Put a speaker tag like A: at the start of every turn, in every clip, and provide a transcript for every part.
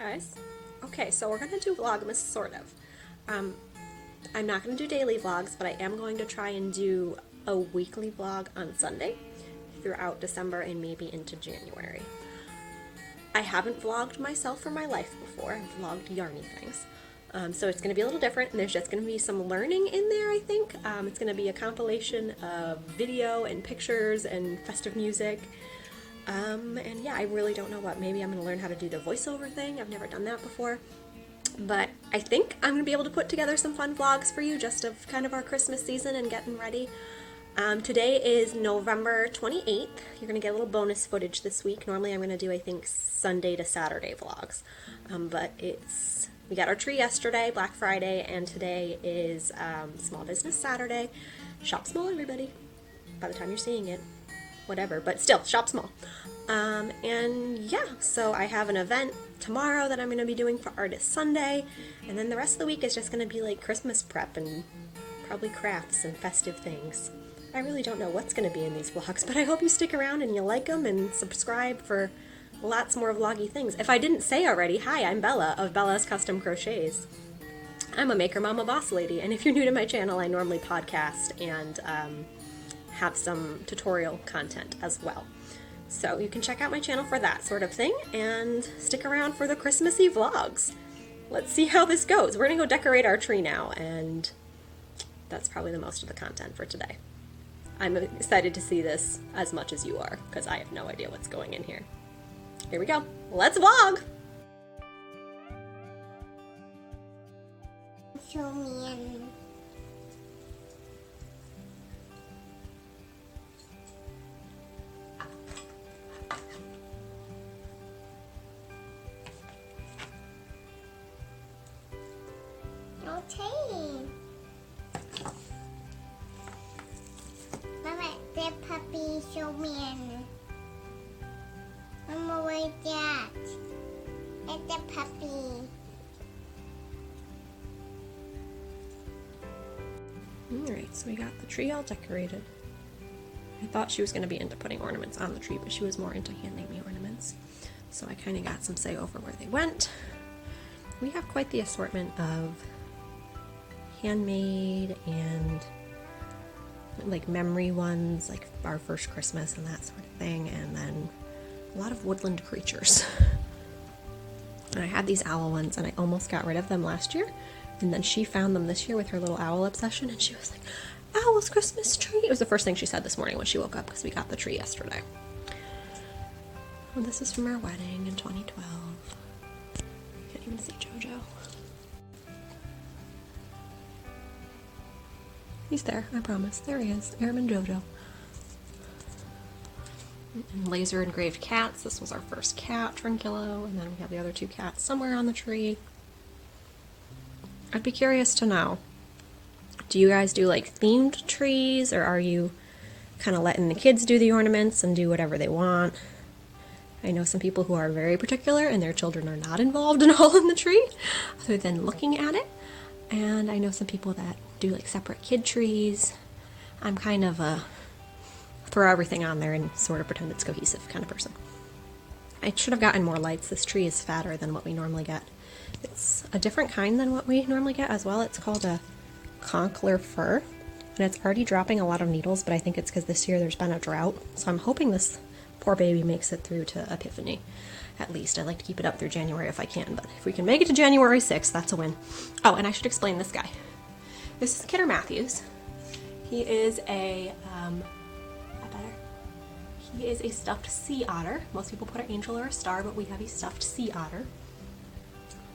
A: guys. Okay, so we're gonna do Vlogmas, sort of. I'm not gonna do daily vlogs, but I am going to try and do a weekly vlog on Sunday throughout December and maybe into January. I haven't vlogged myself for my life before. I've vlogged yarny things. So it's going to be a little different, and there's just going to be some learning in there, I think. It's going to be a compilation of video and pictures and festive music. And yeah, I really don't know what. Maybe I'm going to learn how to do the voiceover thing. I've never done that before. But I think I'm going to be able to put together some fun vlogs for you, just of kind of our Christmas season and getting ready. Today is November 28th. You're going to get a little bonus footage this week. Normally I'm going to do, I think, Sunday to Saturday vlogs. But we got our tree yesterday, Black Friday, and today is Small Business Saturday. Shop small, everybody. By the time you're seeing it, whatever, but still, shop small. And yeah, so I have an event tomorrow that I'm going to be doing for Artist Sunday, and then the rest of the week is just going to be like Christmas prep and probably crafts and festive things. I really don't know what's going to be in these vlogs, but I hope you stick around and you like them and subscribe for lots more vloggy things. If I didn't say already, hi, I'm Bella of Bella's Custom Crochets. I'm a maker mama boss lady, and if you're new to my channel, I normally podcast and have some tutorial content as well. So you can check out my channel for that sort of thing, and stick around for the Christmassy vlogs. Let's see how this goes. We're gonna go decorate our tree now, and that's probably the most of the content for today. I'm excited to see this as much as you are, because I have no idea what's going in here. Here we go. Let's vlog!
B: Show me in. Okay. Mama, the puppy show me in. Mama, where's that? It's the puppy.
A: Alright, so we got the tree all decorated. I thought she was going to be into putting ornaments on the tree, but she was more into handing me ornaments. So I kind of got some say over where they went. We have quite the assortment of handmade and like memory ones, like Our First Christmas and that sort of thing, and then a lot of woodland creatures. And I had these owl ones, and I almost got rid of them last year, and then she found them this year with her little owl obsession, and she was like, "Owl's Christmas tree." It was the first thing she said this morning when she woke up, because we got the tree yesterday. Well, this is from our wedding in 2012. Can't even see Jojo. He's there, I promise. There he is, Airman Jojo. And laser engraved cats. This was our first cat, Trinculo, and then we have the other two cats somewhere on the tree. I'd be curious to know, do you guys do like themed trees, or are you kind of letting the kids do the ornaments and do whatever they want? I know some people who are very particular and their children are not involved at all in the tree, other than looking at it. And I know some people that do like separate kid trees. I'm kind of a throw everything on there and sort of pretend it's cohesive kind of person. I should have gotten more lights. This tree is fatter than what we normally get. It's a different kind than what we normally get as well. It's called a Conklin fir, and it's already dropping a lot of needles, but I think it's because this year there's been a drought. So I'm hoping this poor baby makes it through to Epiphany. At least. I'd like to keep it up through January if I can, but if we can make it to January 6th, that's a win. Oh, and I should explain this guy. This is Kidder Matthews. He is a stuffed sea otter. Most people put an angel or a star, but we have a stuffed sea otter.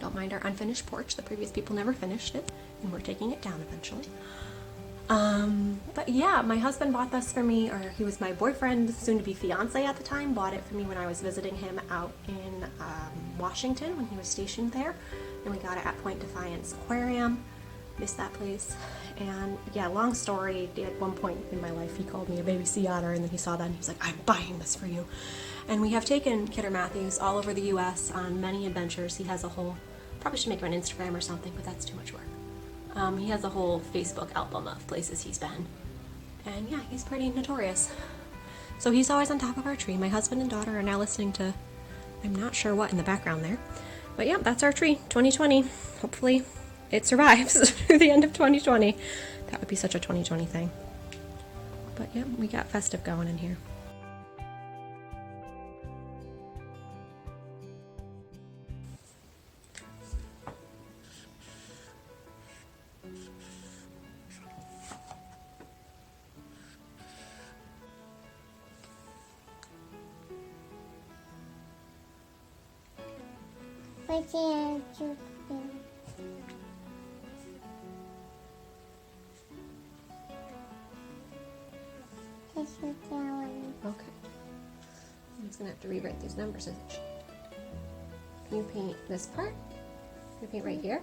A: Don't mind our unfinished porch. The previous people never finished it, and we're taking it down eventually. But yeah, my husband bought this for me, or he was my boyfriend, soon-to-be fiance at the time, bought it for me when I was visiting him out in Washington when he was stationed there, and we got it at Point Defiance Aquarium. Missed that place. And yeah, long story, at one point in my life he called me a baby sea otter, and then he saw that and he was like, "I'm buying this for you." And we have taken Kidder Matthews all over the US on many adventures. He has a whole, probably should make him an Instagram or something, but that's too much work. He has a whole Facebook album of places he's been. And yeah, he's pretty notorious. So he's always on top of our tree. My husband and daughter are now listening to, I'm not sure what in the background there. But yeah, that's our tree, 2020. Hopefully it survives through the end of 2020. That would be such a 2020 thing. But yeah, we got festive going in here. Okay. I'm just gonna have to rewrite these numbers. Can you paint this part? Can you paint right here?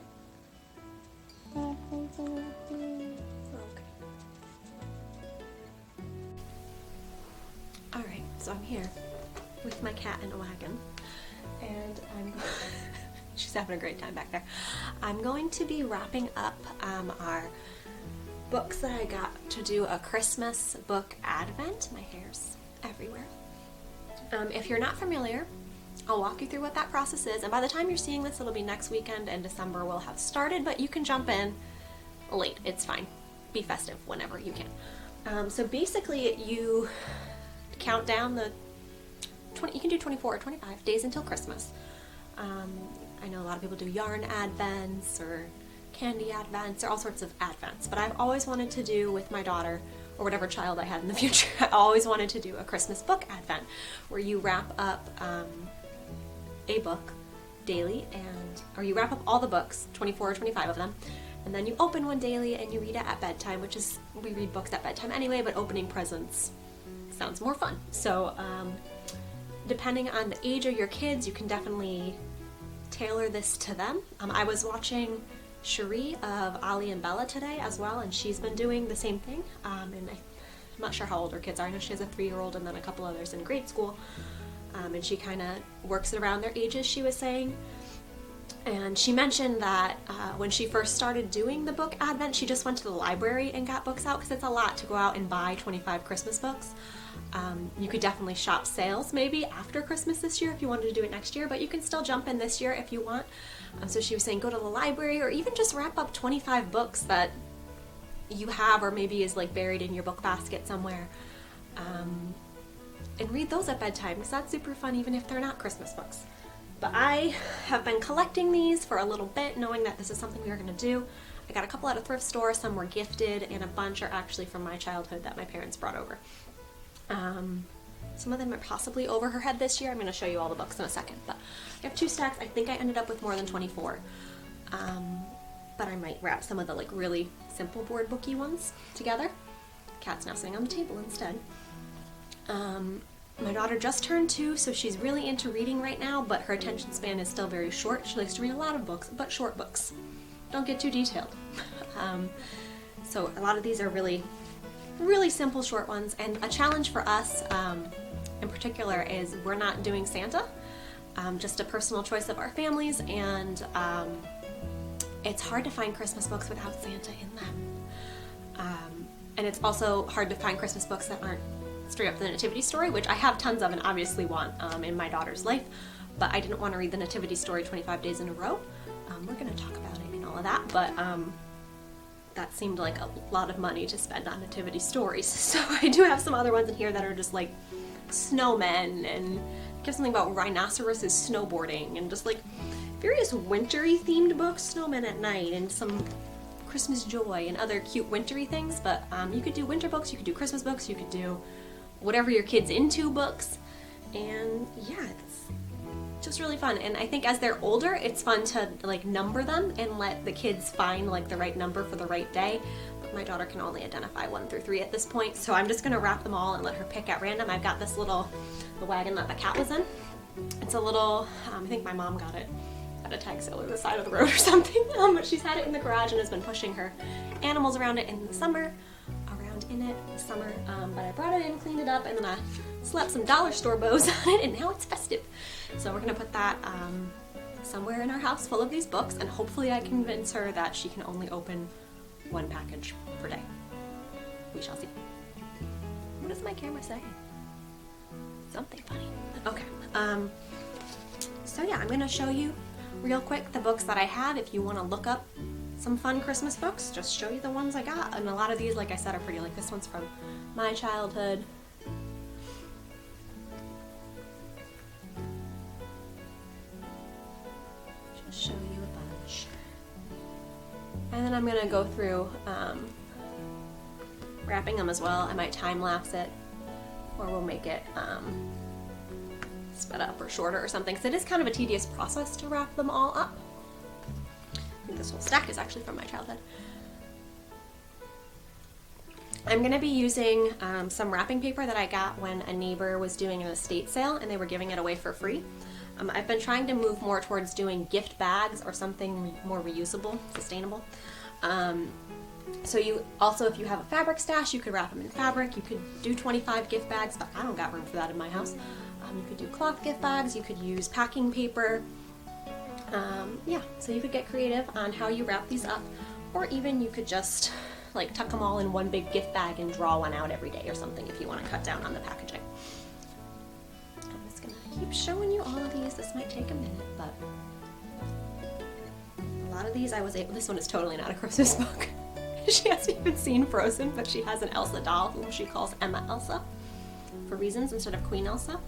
A: Okay. Alright, so I'm here with my cat in a wagon, and she's having a great time back there. I'm going to be wrapping up our books that I got to do a Christmas book advent. My hair's everywhere. If you're not familiar, I'll walk you through what that process is, and by the time you're seeing this, it'll be next weekend and December will have started, but you can jump in late. It's fine. Be festive whenever you can. So basically, you count down you can do 24 or 25 days until Christmas. I know a lot of people do yarn advents or candy advents or all sorts of advents, but I've always wanted to do with my daughter or whatever child I had in the future, I always wanted to do a Christmas book advent where you wrap up a book daily, or you wrap up all the books, 24 or 25 of them, and then you open one daily and you read it at bedtime, which is, we read books at bedtime anyway, but opening presents sounds more fun. So depending on the age of your kids, you can definitely tailor this to them. I was watching Cherie of Ali and Bella today as well, and she's been doing the same thing, and I'm not sure how old her kids are. I know she has a 3-year-old and then a couple others in grade school, and she kind of works it around their ages, she was saying. And she mentioned that when she first started doing the book advent, she just went to the library and got books out, because it's a lot to go out and buy 25 Christmas books. You could definitely shop sales maybe after Christmas this year if you wanted to do it next year, but you can still jump in this year if you want. So she was saying go to the library, or even just wrap up 25 books that you have or maybe is like buried in your book basket somewhere, and read those at bedtime, because that's super fun even if they're not Christmas books. But I have been collecting these for a little bit, knowing that this is something we were going to do. I got a couple at a thrift store, some were gifted, and a bunch are actually from my childhood that my parents brought over. Some of them are possibly over her head this year. I'm going to show you all the books in a second, but I have 2 stacks. I think I ended up with more than 24, but I might wrap some of the like really simple board booky ones together. Cat's now sitting on the table instead. My daughter just turned 2, so she's really into reading right now, but her attention span is still very short. She likes to read a lot of books, but short books. Don't get too detailed. So a lot of these are really simple short ones, and a challenge for us in particular is we're not doing Santa, just a personal choice of our families, and it's hard to find Christmas books without Santa in them. And it's also hard to find Christmas books that aren't straight up the nativity story, which I have tons of and obviously want in my daughter's life, but I didn't want to read the nativity story 25 days in a row. We're going to talk about it and all of that, but that seemed like a lot of money to spend on nativity stories. So I do have some other ones in here that are just like snowmen, and I have something about rhinoceroses snowboarding, and just like various wintry themed books, snowmen at night, and some Christmas joy and other cute wintry things. But you could do winter books, you could do Christmas books, you could do whatever your kid's into books, and yeah, it's just really fun. And I think as they're older, it's fun to like number them and let the kids find like the right number for the right day. But my daughter can only identify 1 through 3 at this point, so I'm just gonna wrap them all and let her pick at random. I've got this the wagon that the cat was in. It's a little, I think my mom got it at a tag sale or the side of the road or something, but she's had it in the garage and has been pushing her animals around it in the summer. But I brought it in, cleaned it up, and then I slapped some dollar store bows on it, and now it's festive. So we're gonna put that somewhere in our house full of these books, and hopefully I convince her that she can only open 1 package per day. We shall see. What is my camera saying? Something funny. Okay. So yeah, I'm gonna show you real quick, the books that I have, if you want to look up some fun Christmas books, just show you the ones I got. And a lot of these, like I said, are pretty. Like this one's from my childhood. Just show you a bunch. And then I'm going to go through wrapping them as well. I might time lapse it, or we'll make it sped up or shorter or something, because it is kind of a tedious process to wrap them all up. I think this whole stack is actually from my childhood. I'm going to be using some wrapping paper that I got when a neighbor was doing an estate sale and they were giving it away for free. I've been trying to move more towards doing gift bags or something more reusable, sustainable. So you also, if you have a fabric stash, you could wrap them in fabric. You could do 25 gift bags, but I don't got room for that in my house. You could do cloth gift bags, you could use packing paper. Yeah, so you could get creative on how you wrap these up, or even you could just like tuck them all in one big gift bag and draw one out every day or something if you want to cut down on the packaging. I'm just gonna keep showing you all of these. This might take a minute, but a lot of these I was able, this one is totally not a Christmas book. She hasn't even seen Frozen, but she has an Elsa doll whom she calls Emma Elsa for reasons instead of Queen Elsa.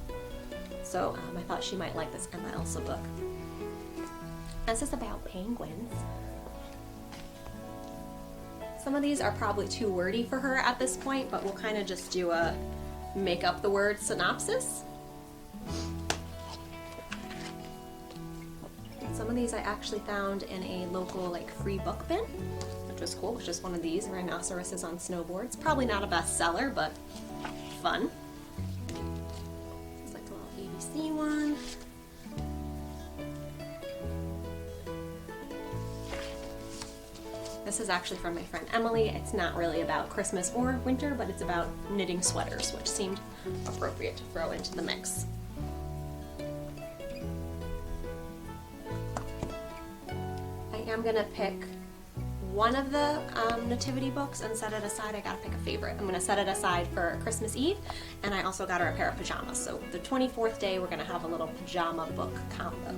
A: So I thought she might like this Emma Elsa book. This is about penguins. Some of these are probably too wordy for her at this point, but we'll kind of just do a make up the word synopsis. Some of these I actually found in a local like free book bin, which was cool. Which is one of these, Rhinoceroses on Snowboards. Probably not a bestseller, but fun. It's like a little ABC one. This is actually from my friend Emily. It's not really about Christmas or winter, but it's about knitting sweaters, which seemed appropriate to throw into the mix. I am gonna pick one of the nativity books and set it aside. I gotta pick a favorite. I'm gonna set it aside for Christmas Eve, and I also got her a pair of pajamas. So the 24th day, we're gonna have a little pajama book combo.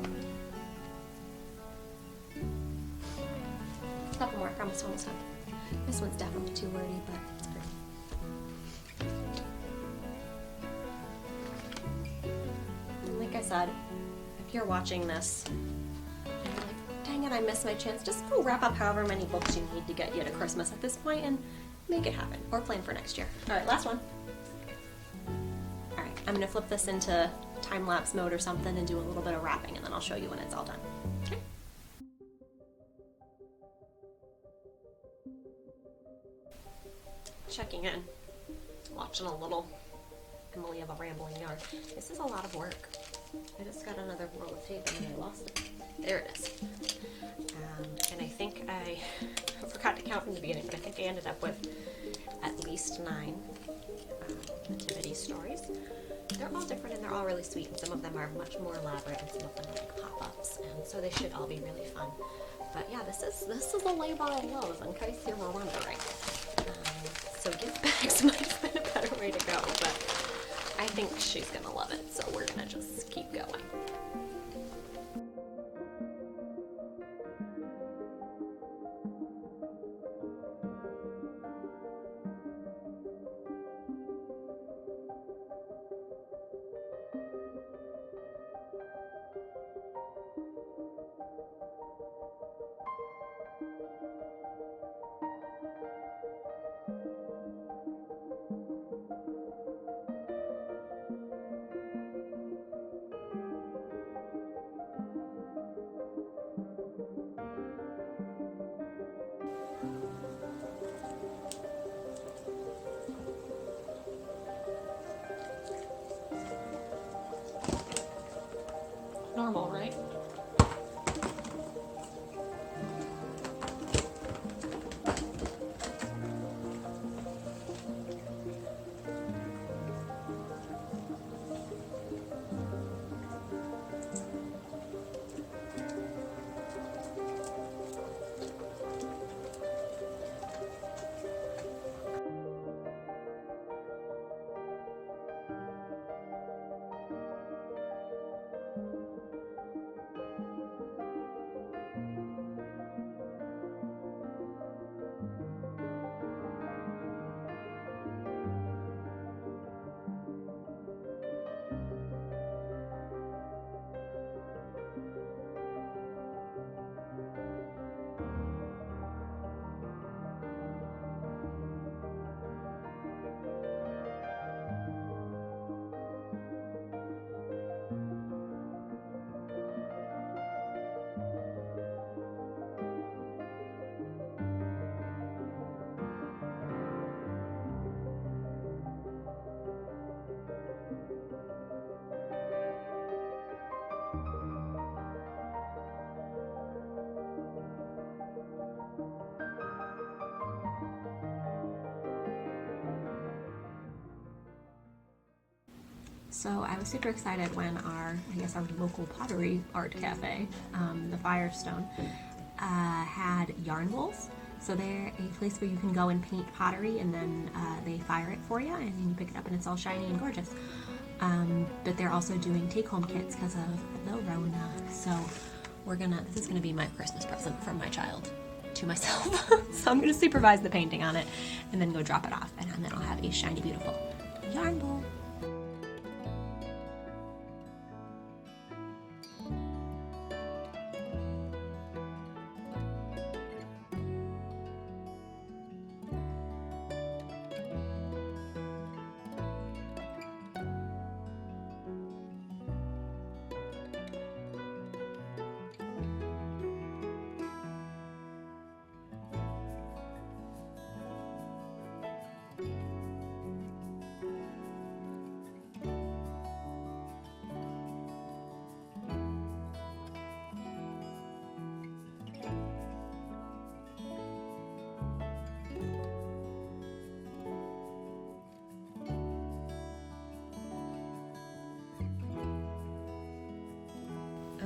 A: A couple more, I promise almost done. This one's definitely too wordy, but it's pretty. And like I said, if you're watching this and you're like, dang it, I missed my chance, just go wrap up however many books you need to get you to Christmas at this point and make it happen, or plan for next year. All right, last one. All right, I'm gonna flip this into time-lapse mode or something and do a little bit of wrapping, and then I'll show you when it's all done. Okay. Checking in, watching a little Emily of a Rambling Yarn. This is a lot of work. I just got another roll of tape and I lost it. There it is. And I think I forgot to count from the beginning, but I think I ended up with at least 9 nativity stories. They're all different and they're all really sweet, and some of them are much more elaborate and some of them are like pop-ups, and so they should all be really fun. But yeah, this is a labor of love, in case you were wondering. So gift bags might have been a better way to go, but I think she's gonna love it, so we're gonna just keep going. Normal, right? So I was super excited when our local pottery art cafe, the Firestone, had yarn bowls. So they're a place where you can go and paint pottery, and then they fire it for you, and then you pick it up and it's all shiny and gorgeous. But they're also doing take-home kits because of the Rona. So this is gonna be my Christmas present from my child to myself. So I'm gonna supervise the painting on it and then go drop it off, and then I'll have a shiny, beautiful yarn bowl.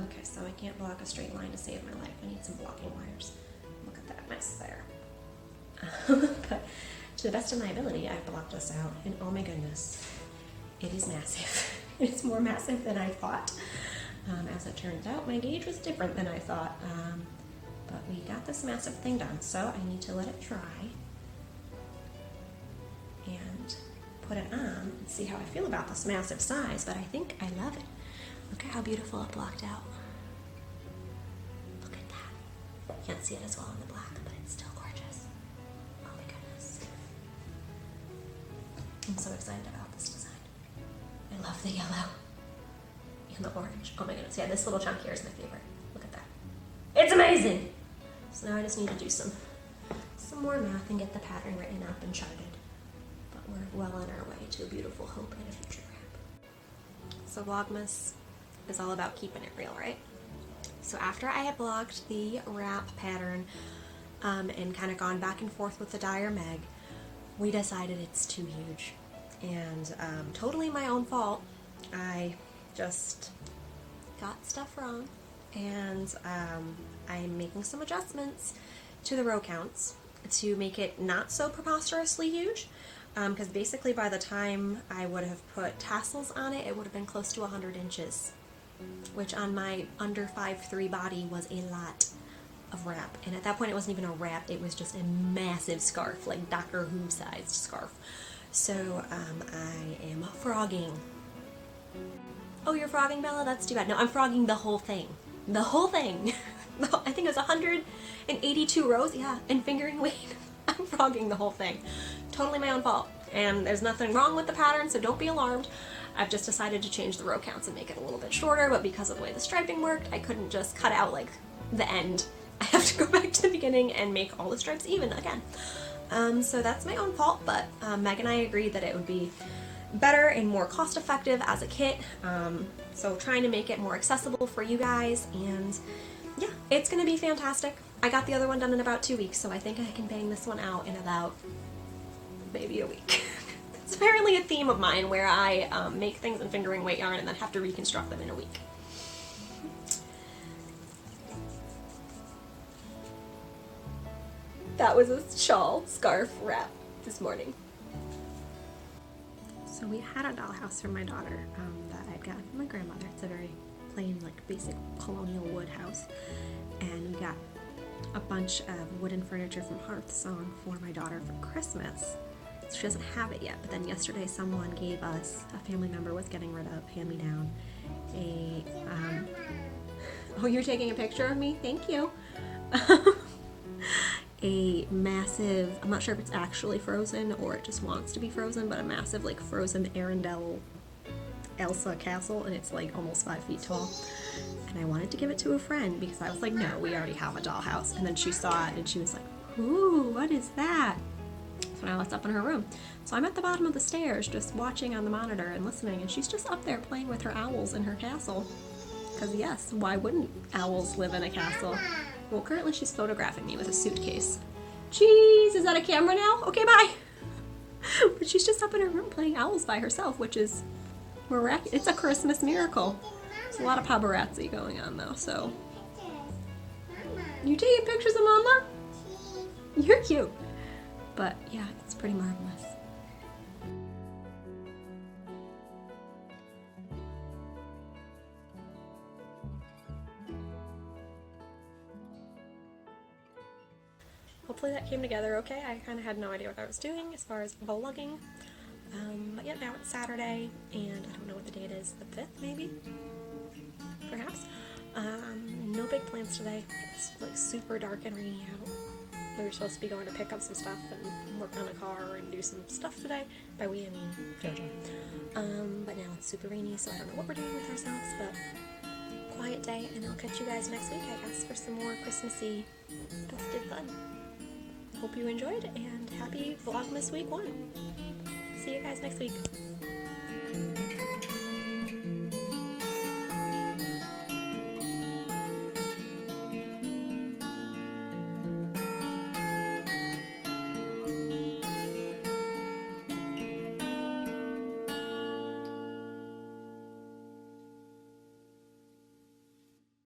A: Okay, so I can't block a straight line to save my life. I need some blocking wires. Look at that mess there. But to the best of my ability, I've blocked this out, and oh my goodness, it is massive. It's more massive than I thought. As it turns out, my gauge was different than I thought, but we got this massive thing done, so I need to let it dry and put it on and see how I feel about this massive size, but I think I love it. Look at how beautiful it blocked out. Look at that. You can't see it as well in the black, but it's still gorgeous. Oh my goodness. I'm so excited about this design. I love the yellow and the orange. Oh my goodness. Yeah, this little chunk here is my favorite. Look at that. It's amazing! So now I just need to do some more math and get the pattern written up and charted. But we're well on our way to a beautiful hope and a future wrap. So Vlogmas is all about keeping it real, right? So after I had blocked the wrap pattern and kind of gone back and forth with the Dyer Meg, we decided it's too huge. And totally my own fault. I just got stuff wrong, and I'm making some adjustments to the row counts to make it not so preposterously huge. Because basically by the time I would have put tassels on it, it would have been close to 100 inches, which on my under 5'3" body was a lot of wrap. And at that point it wasn't even a wrap, it was just a massive scarf, like Doctor Who sized scarf. So I am frogging. Oh, you're frogging, Bella? That's too bad. No, I'm frogging the whole thing. The whole thing. I think it was 182 rows, yeah, and fingering weight. I'm frogging the whole thing. Totally my own fault. And there's nothing wrong with the pattern, so don't be alarmed. I've just decided to change the row counts and make it a little bit shorter, but because of the way the striping worked, I couldn't just cut out like the end. I have to go back to the beginning and make all the stripes even again. So that's my own fault, but Meg and I agreed that it would be better and more cost effective as a kit. So trying to make it more accessible for you guys, and yeah, it's gonna be fantastic. I got the other one done in about 2 weeks, so I think I can bang this one out in about maybe a week. It's apparently a theme of mine where I make things in fingering weight yarn and then have to reconstruct them in a week. That was a shawl scarf wrap this morning. So we had a dollhouse for my daughter that I'd gotten from my grandmother. It's a very plain, like basic colonial wood house. And we got a bunch of wooden furniture from Hearthstone for my daughter for Christmas. She doesn't have it yet, but then yesterday someone gave us, a family member was getting rid of, hand-me-down, a, oh, you're taking a picture of me? Thank you. A massive, I'm not sure if it's actually frozen or it just wants to be frozen, but a massive like frozen Arendelle Elsa castle, and it's like almost 5 feet tall. And I wanted to give it to a friend because I was like, no, we already have a dollhouse. And then she saw it and she was like, ooh, what is that? So now it's up in her room. So I'm at the bottom of the stairs just watching on the monitor and listening, and she's just up there playing with her owls in her castle. Because yes, why wouldn't owls live in a castle? Well, currently she's photographing me with a suitcase. Jeez, is that a camera now? Okay, bye. But she's just up in her room playing owls by herself, which is It's a Christmas miracle. There's a lot of paparazzi going on though, so. You taking pictures of Mama? You're cute. But yeah, it's pretty marvelous. Hopefully that came together okay. I kind of had no idea what I was doing as far as vlogging. But yeah, now it's Saturday, and I don't know what the date is, the 5th maybe? Perhaps. No big plans today. It's like super dark and rainy out. We were supposed to be going to pick up some stuff and work on a car and do some stuff today. By we, I mean JoJo. But now it's super rainy, so I don't know what we're doing with ourselves, but quiet day, and I'll catch you guys next week, I guess, for some more Christmassy festive fun. Hope you enjoyed, and happy Vlogmas Week 1. See you guys next week.